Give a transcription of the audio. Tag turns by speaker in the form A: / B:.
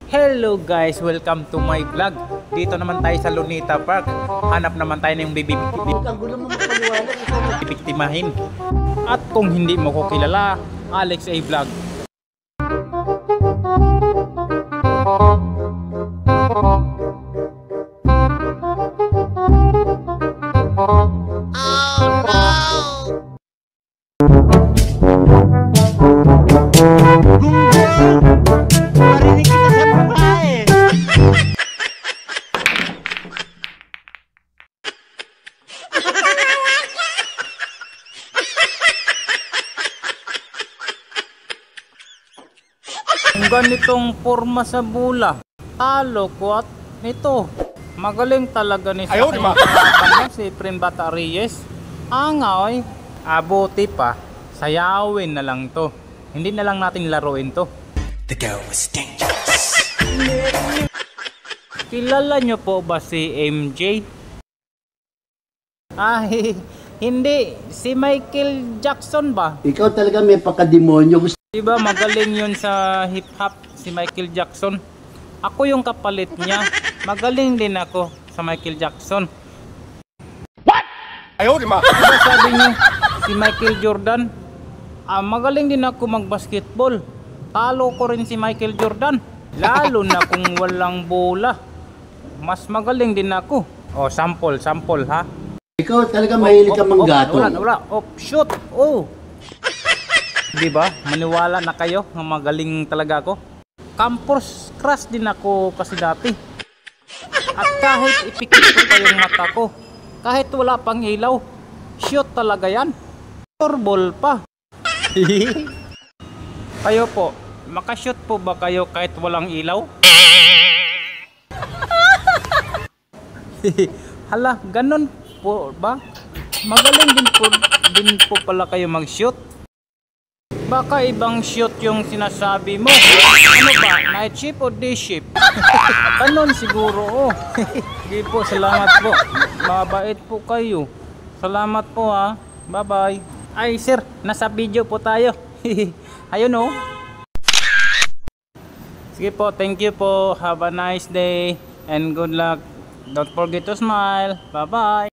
A: Hello guys, welcome to my vlog. Dito naman tayo sa Luneta Park. Hanap naman tayo ng bibiktimahin. At kung hindi mo ko kilala, Alex A Vlog. Ganitong forma sa bula, talo ko at ito magaling talaga ni si Primbata Reyes. Angay, abuti pa sayawin na lang to, hindi na lang natin laruin to.
B: The girl was dangerous.
A: Kilala nyo po ba si MJ? Hindi, si Michael Jackson ba?
C: Ikaw talaga may pakademonyo.
A: Diba magaling yun sa hip hop si Michael Jackson? Ako yung kapalit niya. Magaling din ako sa Michael Jackson.
B: What? Ayaw di ma.
A: Diba sabi niyo si Michael Jordan? Magaling din ako mag-basketball. Talo ko rin si Michael Jordan. Lalo na kung walang bola. Mas magaling din ako. Oh, sample ha.
C: Ikaw talaga mahilig ka manggato.
A: Wala. Oh, shoot. Oh. Diba? Maniwala na kayo na magaling talaga ako. Campus crush din ako kasi dati. At kahit ipikit ko pa yung mata ko, kahit wala pang ilaw, shoot talaga yan. Ball pa. Kayo po, makashoot po ba kayo kahit walang ilaw? Hala, ganun po ba? Magaling din po pala kayo mag-shoot. Baka ibang shoot yung sinasabi mo. Ano ba? Night shift o day shift? Ganun siguro. Sige po, salamat po. Mabait po kayo. Salamat po ha. Bye bye. Ay sir, nasa video po tayo. Ayun o. Sige po, thank you po. Have a nice day and good luck. Don't forget to smile. Bye bye.